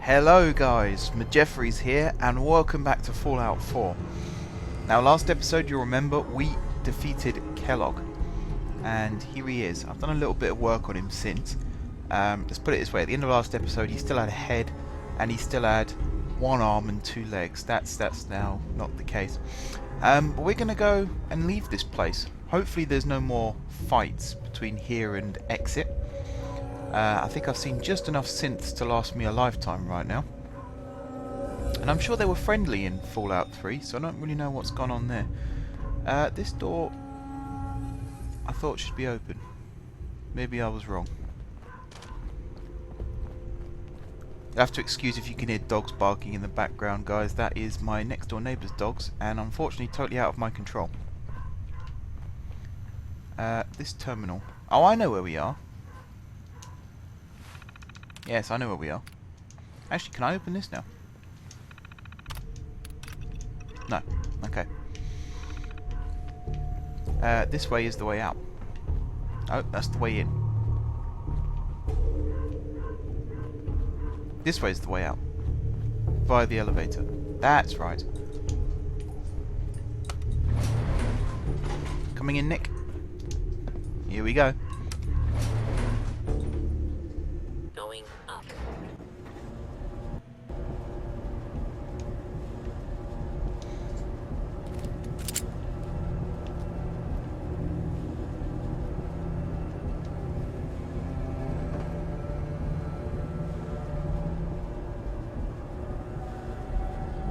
Hello guys, Jeffries here and welcome back to Fallout 4. Now last episode you'll remember we defeated Kellogg and here he is. I've done a little bit of work on him since. Let's put it this way, at the end of last episode he still had a head and he still had one arm and two legs. That's now not the case. But we're going to go and leave this place. Hopefully there's no more fights between here and exit. I think I've seen just enough synths to last me a lifetime right now. And I'm sure they were friendly in Fallout 3, so I don't really know what's gone on there. This door I thought should be open. Maybe I was wrong. You'll have to excuse if you can hear dogs barking in the background, guys. That is my next door neighbour's dogs, and unfortunately totally out of my control. This terminal. Oh, I know where we are. Yes, I know where we are. Actually, can I open this now? No. Okay. This way is the way out. Oh, that's the way in. This way is the way out. Via the elevator. That's right. Coming in, Nick. Here we go. Going up.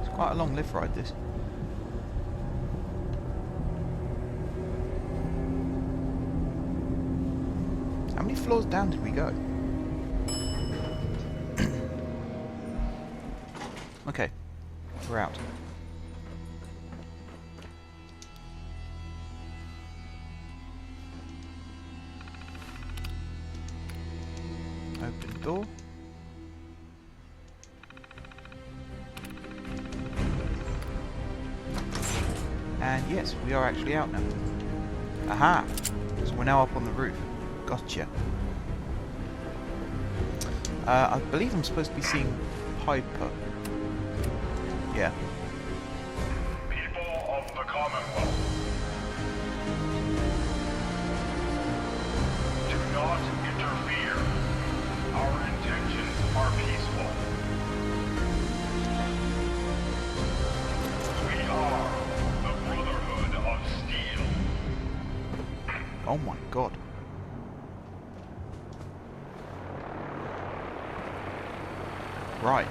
It's quite a long lift ride, this. How many floors down did we go? Okay, we're out. Open door. And yes, we are actually out now. Aha! So we're now up on the roof. Gotcha. I believe I'm supposed to be seeing Piper. Yeah. People of the Commonwealth, do not interfere. Our intentions are peaceful. We are the Brotherhood of Steel. Oh my god. Right.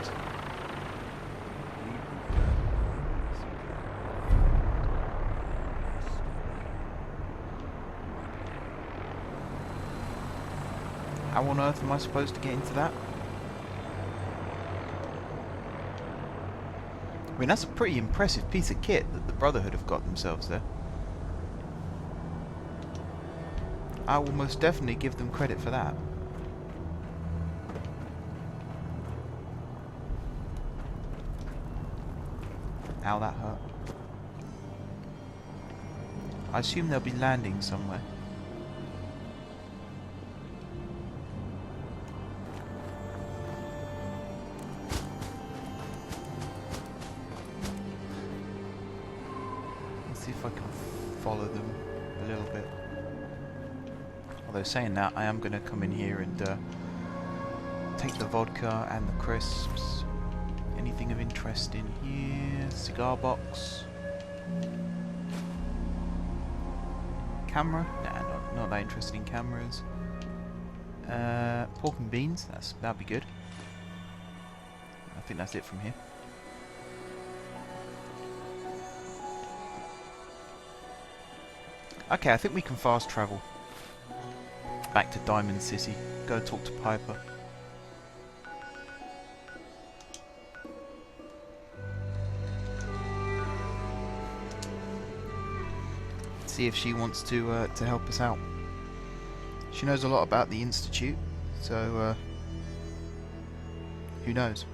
How on earth am I supposed to get into that? I mean, that's a pretty impressive piece of kit that the Brotherhood have got themselves there. I will most definitely give them credit for that. Ow, that hurt. I assume they'll be landing somewhere. Let's see if I can follow them a little bit. Although saying that, I am going to come in here and take the vodka and the crisps. Anything of interest in here? Cigar box. Camera? Nah, not that interested in cameras. Pork and beans. That'd be good. I think that's it from here. Okay, I think we can fast travel back to Diamond City. Go talk to Piper. See if she wants to help us out. She knows a lot about the Institute, so who knows?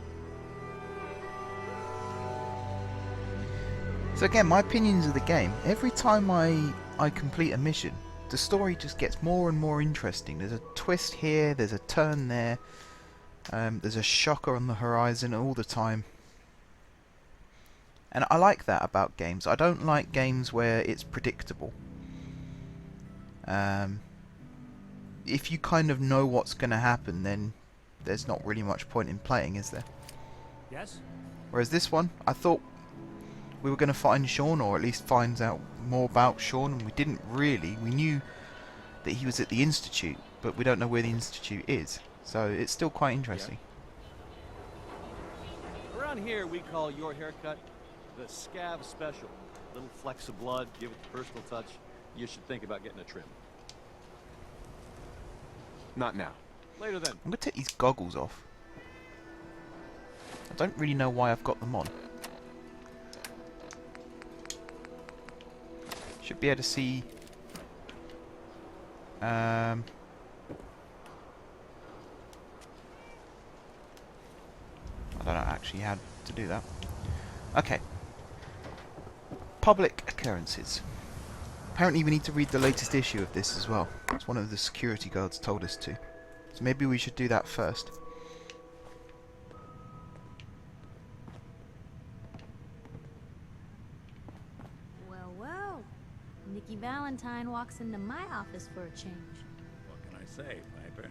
So again, my opinions of the game. Every time I complete a mission, the story just gets more and more interesting. There's a twist here, there's a turn there. There's a shocker on the horizon all the time. And I like that about games. I don't like games where it's predictable. If you kind of know what's going to happen, then there's not really much point in playing, is there? Yes? Whereas this one, I thought we were going to find Sean, or at least find out more about Sean, and we didn't really. We knew that he was at the Institute, but we don't know where the Institute is. So it's still quite interesting. Yeah. Around here, we call your haircut the scab special. Little flecks of blood, give it the personal touch. You should think about getting a trim. Not now. Later then. I'm going to take these goggles off. I don't really know why I've got them on. Should be able to see... I don't know actually how to do that. Okay. Public occurrences. Apparently we need to read the latest issue of this as well. It's one of the security guards told us to. So maybe we should do that first. Well, well. Nikki Valentine walks into my office for a change. What can I say, Piper?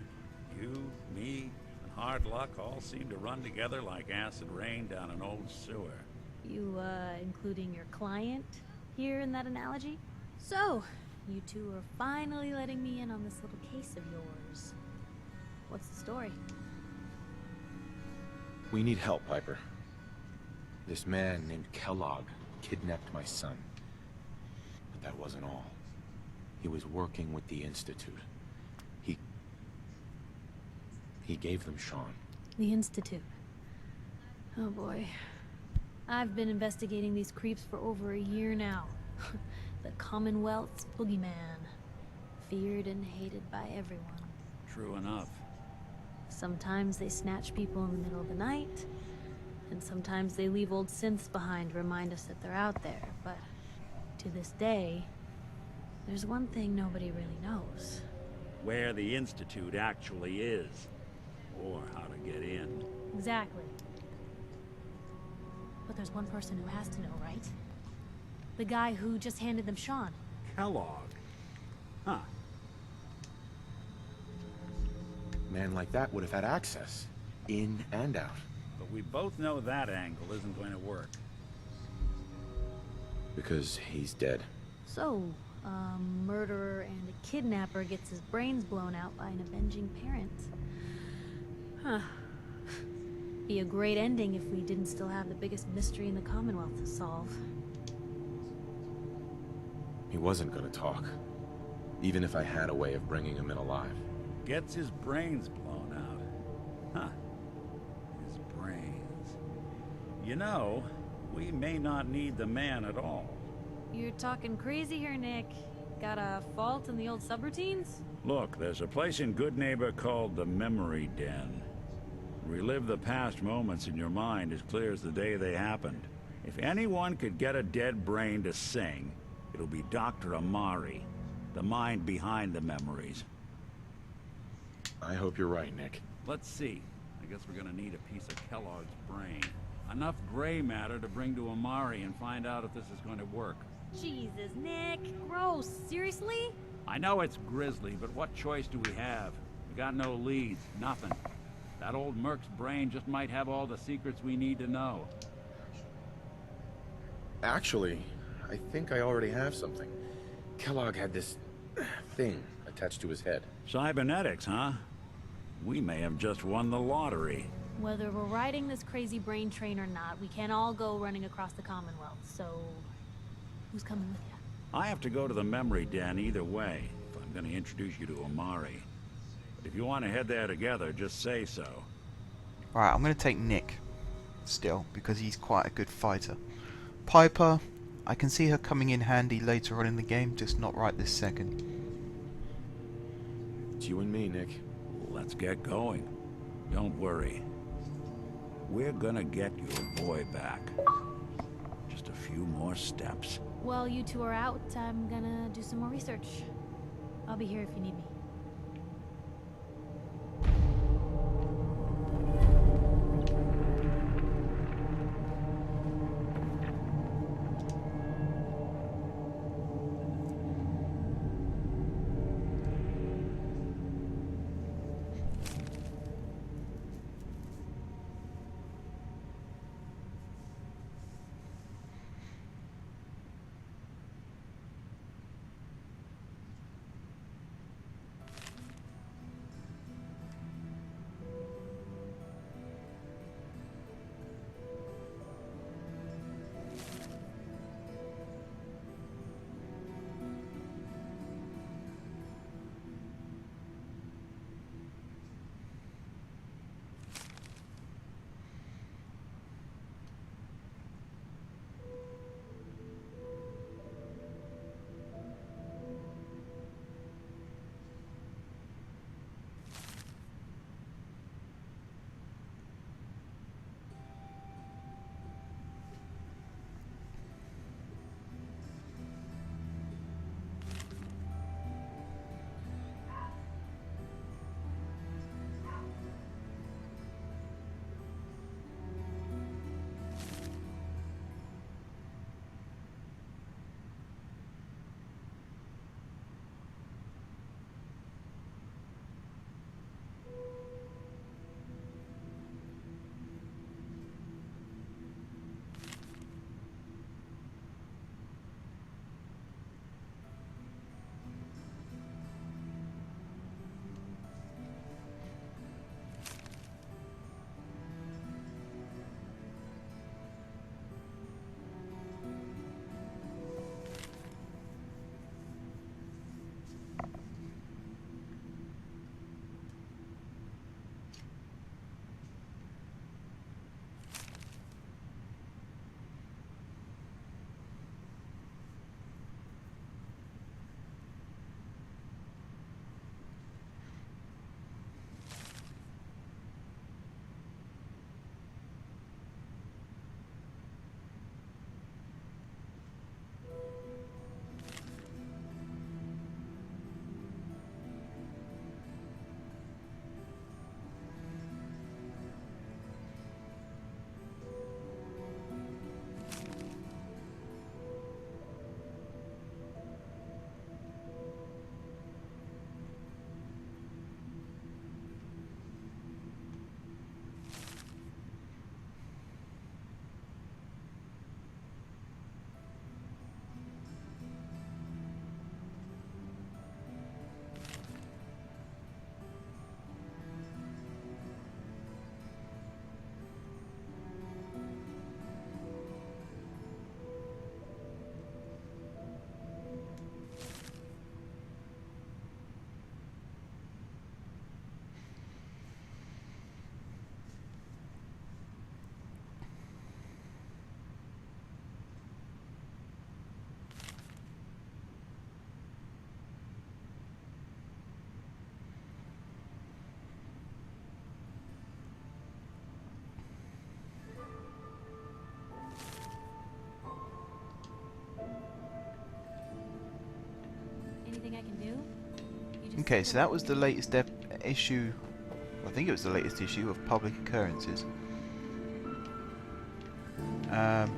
You, me, and hard luck all seem to run together like acid rain down an old sewer. You, including your client here in that analogy? So, you two are finally letting me in on this little case of yours. What's the story? We need help, Piper. This man named Kellogg kidnapped my son. But that wasn't all. He was working with the Institute. He gave them Sean. The Institute. Oh boy. I've been investigating these creeps for over a year now. The Commonwealth's boogeyman. Feared and hated by everyone. True enough. Sometimes they snatch people in the middle of the night, and sometimes they leave old synths behind to remind us that they're out there, but to this day, there's one thing nobody really knows. Where the Institute actually is. Or how to get in. Exactly. But there's one person who has to know, right? The guy who just handed them Sean. Kellogg. Huh. A man like that would have had access. In and out. But we both know that angle isn't going to work. Because he's dead. So, a murderer and a kidnapper gets his brains blown out by an avenging parent. Huh. Be a great ending if we didn't still have the biggest mystery in the Commonwealth to solve. He wasn't gonna talk. Even if I had a way of bringing him in alive. Gets his brains blown out. Huh. His brains. You know, we may not need the man at all. You're talking crazy here, Nick. Got a fault in the old subroutines? Look, there's a place in Good Neighbor called the Memory Den. Relive the past moments in your mind as clear as the day they happened. If anyone could get a dead brain to sing, it'll be Dr. Amari, the mind behind the memories. I hope you're right, Nick. Let's see. I guess we're gonna need a piece of Kellogg's brain. Enough gray matter to bring to Amari and find out if this is going to work. Jesus, Nick. Gross. Seriously? I know it's grisly, but what choice do we have? We got no leads, nothing. That old Merc's brain just might have all the secrets we need to know. Actually, I think I already have something. Kellogg had this thing attached to his head. Cybernetics, huh? We may have just won the lottery. Whether we're riding this crazy brain train or not, we can't all go running across the Commonwealth, so... who's coming with you? I have to go to the Memory Den either way, if I'm gonna introduce you to Amari. But if you want to head there together, just say so. Right, I'm going to take Nick still, because he's quite a good fighter. Piper, I can see her coming in handy later on in the game, just not right this second. It's you and me, Nick. Let's get going. Don't worry. We're gonna get your boy back. Just a few more steps. While you two are out, I'm gonna do some more research. I'll be here if you need me. Okay, so that was the latest issue. I think it was the latest issue of Public Occurrences. I'm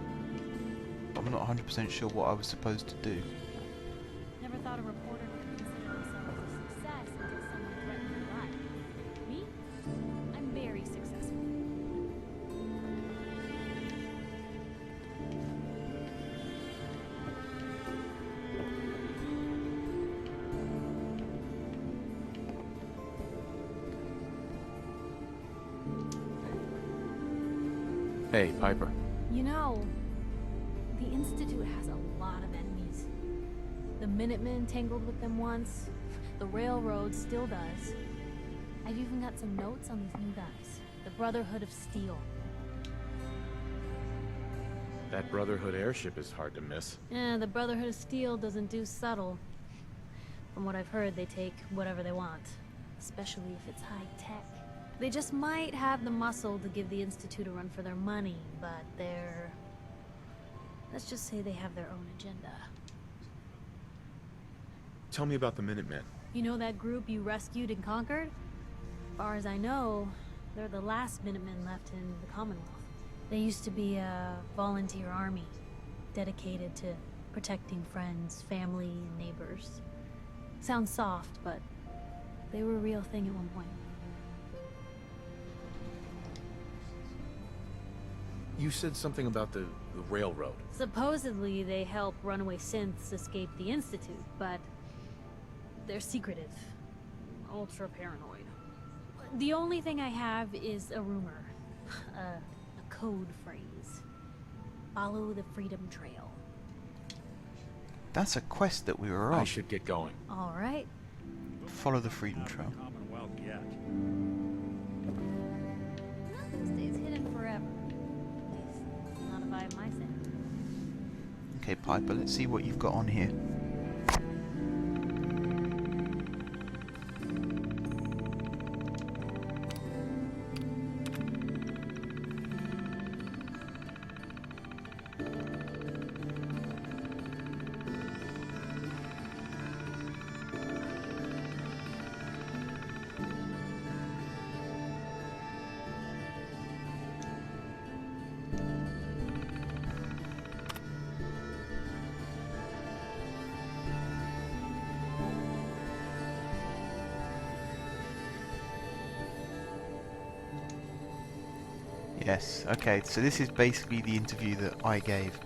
not 100% sure what I was supposed to do. Never thought a reporter could consider themselves a success until someone threatened their life. Me? I'm very successful. Hey, Piper. You know, the Institute has a lot of enemies. The Minutemen tangled with them once. The Railroad still does. I've even got some notes on these new guys. The Brotherhood of Steel. That Brotherhood airship is hard to miss. The Brotherhood of Steel doesn't do subtle. From what I've heard, they take whatever they want. Especially if it's high-tech. They just might have the muscle to give the Institute a run for their money, but they're... let's just say they have their own agenda. Tell me about the Minutemen. You know that group you rescued and conquered? As far as I know, they're the last Minutemen left in the Commonwealth. They used to be a volunteer army, dedicated to protecting friends, family, and neighbors. Sounds soft, but they were a real thing at one point. You said something about the railroad. Supposedly, they help runaway synths escape the Institute, but they're secretive. Ultra paranoid. The only thing I have is a rumor. A code phrase. Follow the Freedom Trail. That's a quest that we were I on. should get going. Alright. Follow the Freedom Trail. Commonwealth yet. Nothing stays hidden forever. At least, not if I have my sanity. Okay, Piper, let's see what you've got on here. Yes, okay, so this is basically the interview that I gave.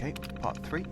Okay, part 3.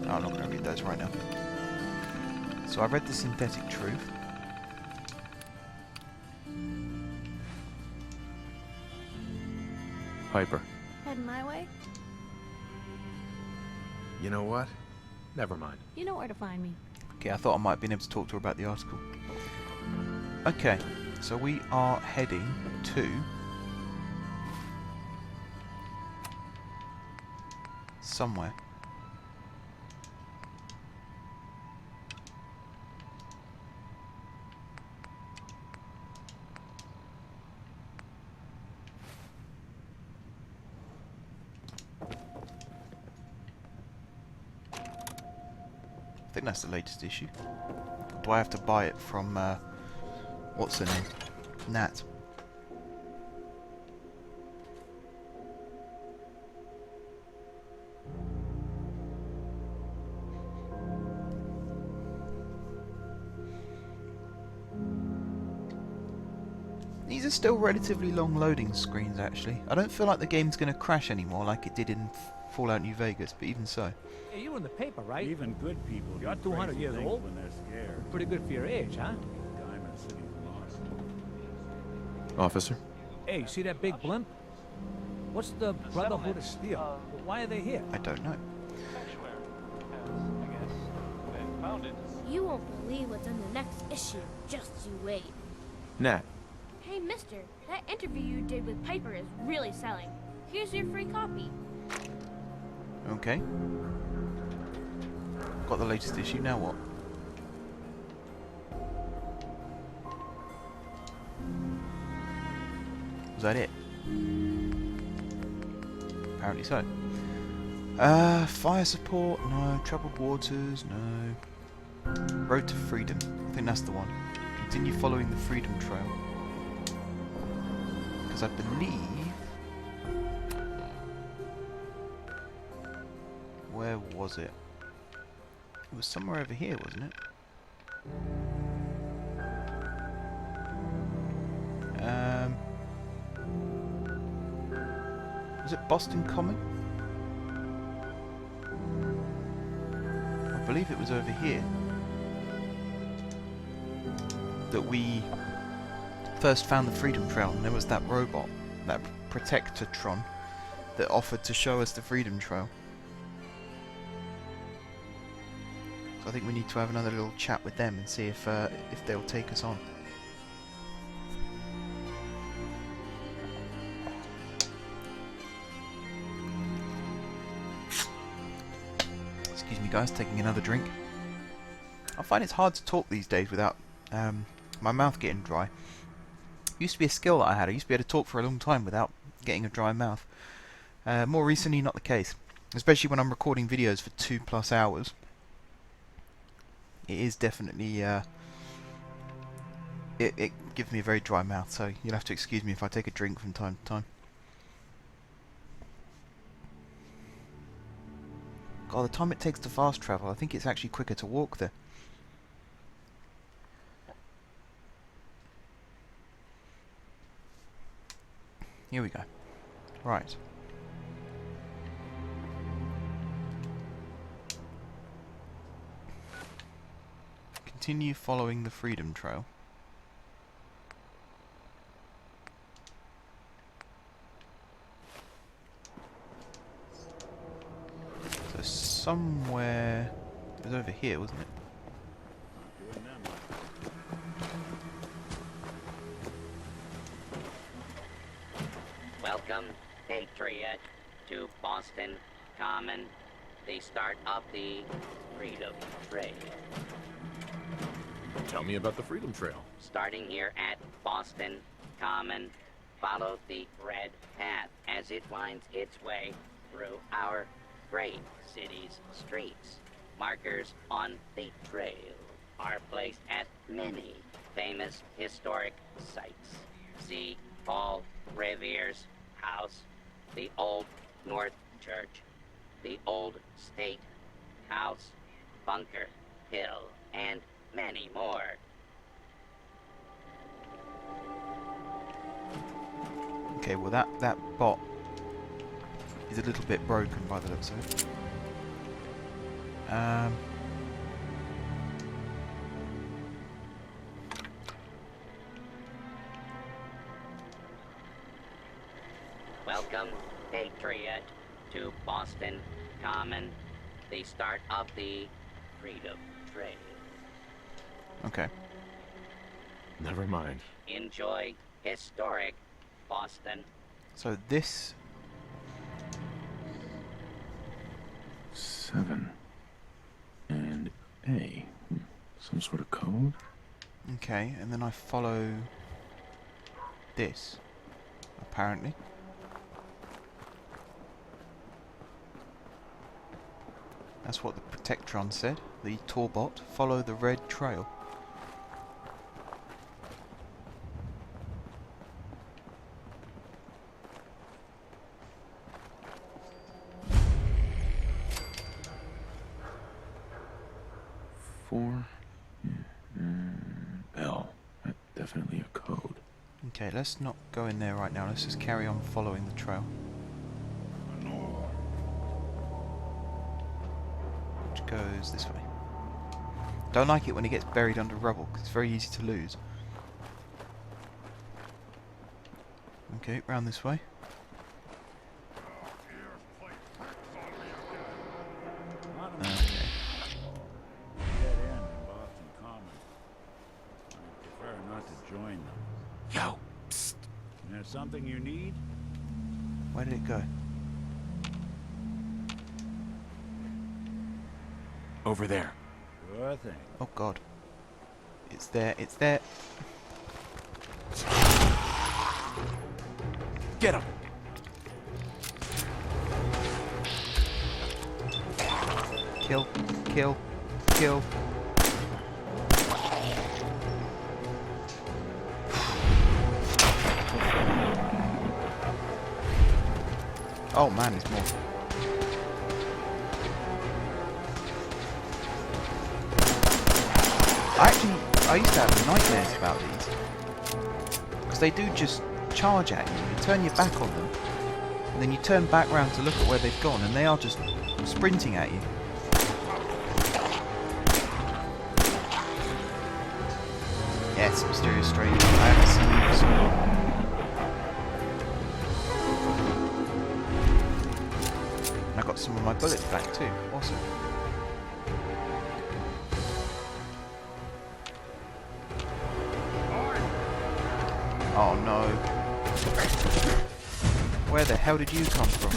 I'm not going to read those right now. So I read The Synthetic Truth. Piper. Heading my way? You know what? Never mind. You know where to find me. Okay, I thought I might have been able to talk to her about the article. Okay, so we are heading to somewhere. I think that's the latest issue. Do I have to buy it from, what's her name? Nat. These are still relatively long loading screens, actually. I don't feel like the game's going to crash anymore like it did in Fallout New Vegas, but even so. Hey, you were in the paper, right? Even good people You're do 200 crazy years things old? when they're scared. Pretty good for your age, huh? Diamond City's lost. Officer? Hey, you see that big blimp? What's the Brotherhood of Steel? Why are they here? I don't know. You won't believe what's in the next issue. Just you wait. Nat. Hey, mister, that interview you did with Piper is really selling. Here's your free copy. Okay. Got the latest issue, now what? Was that it? Apparently so. Fire support, no. Troubled waters, no. Road to Freedom, I think that's the one. Continue following the Freedom Trail. Because I believe... Where was it? It was somewhere over here, wasn't it? Was it Boston Common? I believe it was over here that we first found the Freedom Trail, and there was that robot, that Protectortron, that offered to show us the Freedom Trail. So I think we need to have another little chat with them and see if they'll take us on. Excuse me guys, taking another drink. I find it's hard to talk these days without my mouth getting dry. It used to be a skill that I had. I used to be able to talk for a long time without getting a dry mouth. More recently, not the case. Especially when I'm recording videos for 2+ hours. It is definitely, it gives me a very dry mouth, so you'll have to excuse me if I take a drink from time to time. God, the time it takes to fast travel, I think it's actually quicker to walk there. Here we go. Right. Continue following the Freedom Trail. So somewhere... It was over here, wasn't it? Welcome, Patriot, to Boston Common, the start of the Freedom Trail. Tell me about the Freedom Trail. Starting here at Boston Common, follow the red path as it winds its way through our great city's streets. Markers on the trail are placed at many famous historic sites. See Paul Revere's house, the Old North Church, the Old State House, Bunker Hill, and many more. Okay, well that bot is a little bit broken by the looks of it. Welcome, Patriot, to Boston Common, the start of the Freedom Trail. Okay. Never mind. Enjoy historic Boston. So this... 7 and A. Some sort of code? Okay, and then I follow this, apparently. That's what the Protectron said, the Torbot. Follow the red trail. L. That's definitely a code. Okay, let's not go in there right now. Let's just carry on following the trail. Which goes this way. Don't like it when it gets buried under rubble, because it's very easy to lose. Okay, round this way. Okay. Dead end in Boston Common. I prefer not to join them. Yo, psst. There's something you need? Where did it go? Over there. Sure thing. Oh god. It's there, it's there. Get him. Kill, kill, kill. Oh man, there's more. I used to have nightmares about these. Because they do just charge at you. You turn your back on them, and then you turn back round to look at where they've gone, and they are just sprinting at you. Yes, mysterious stranger. I haven't seen you before. And I got some of my bullets back too. Awesome. Oh no. Where the hell did you come from?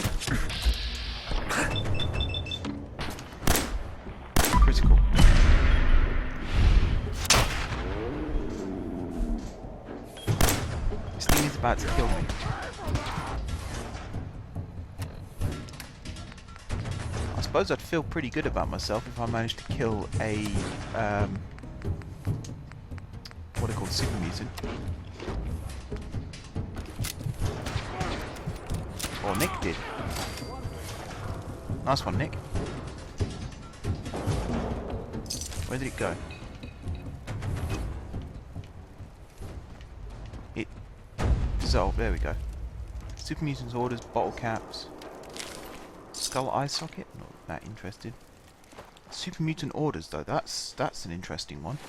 Critical. This thing is about to kill me. I suppose I'd feel pretty good about myself if I managed to kill a what are called super mutant. Or Nick did. Nice one, Nick. Where did it go? It dissolved. There we go. Super Mutant's orders, bottle caps. Skull eye socket? Not that interested. Super Mutant orders though, that's an interesting one.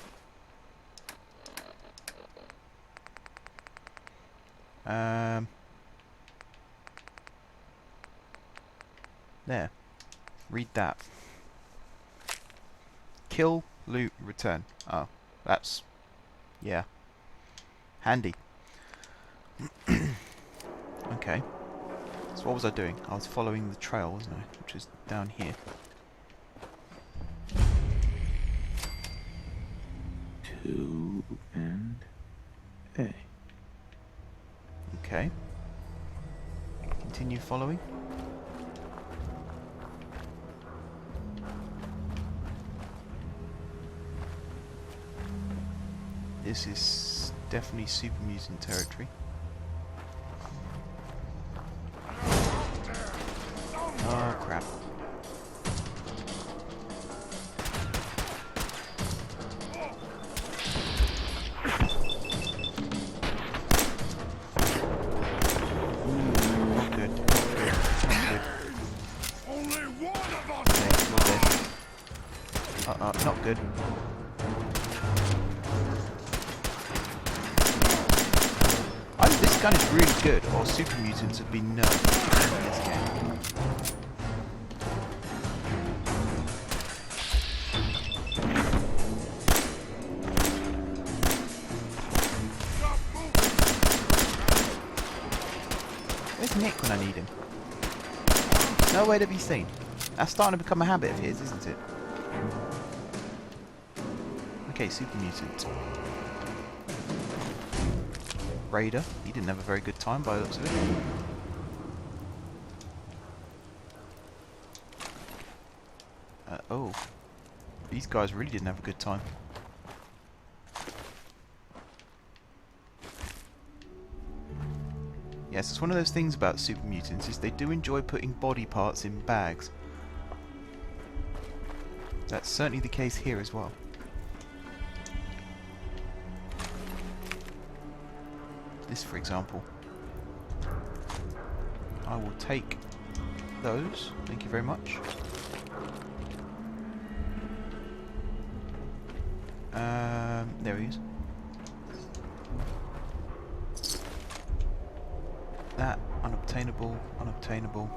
There. Read that. Kill, loot, return. Oh, that's... yeah. Handy. Okay. So what was I doing? I was following the trail, wasn't I? Which is down here. Two and A. Okay. Continue following. This is definitely Super Mutant territory. Oh crap. Not good. Not good. Only one of us. Okay, you're dead. Not good. Either this gun is really good, or Super Mutants have been nerfed in this game. Where's Nick when I need him? Nowhere to be seen. That's starting to become a habit of his, isn't it? Okay, Super Mutant. Raider. He didn't have a very good time by the looks of it. Oh. These guys really didn't have a good time. Yes, it's one of those things about Super Mutants, is they do enjoy putting body parts in bags. That's certainly the case here as well. This, for example. I will take those. Thank you very much. There he is. That, unobtainable, unobtainable.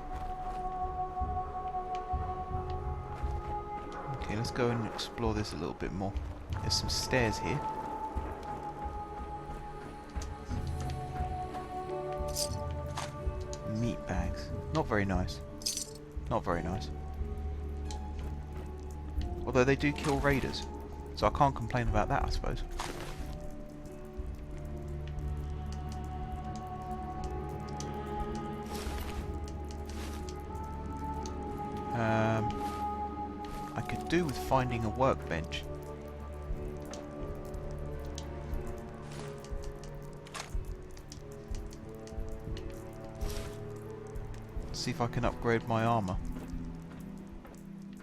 Okay, let's go and explore this a little bit more. There's some stairs here. Meat bags. Not very nice. Not very nice. Although they do kill raiders, so I can't complain about that, I suppose. I could do with finding a workbench. See if I can upgrade my armor.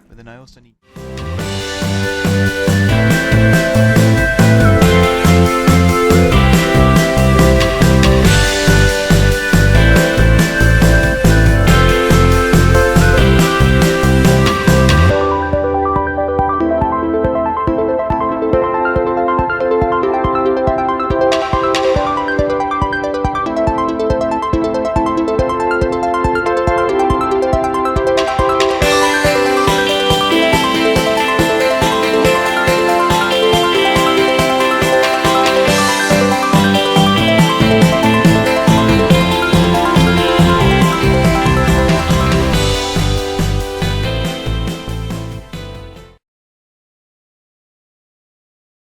But then I also need...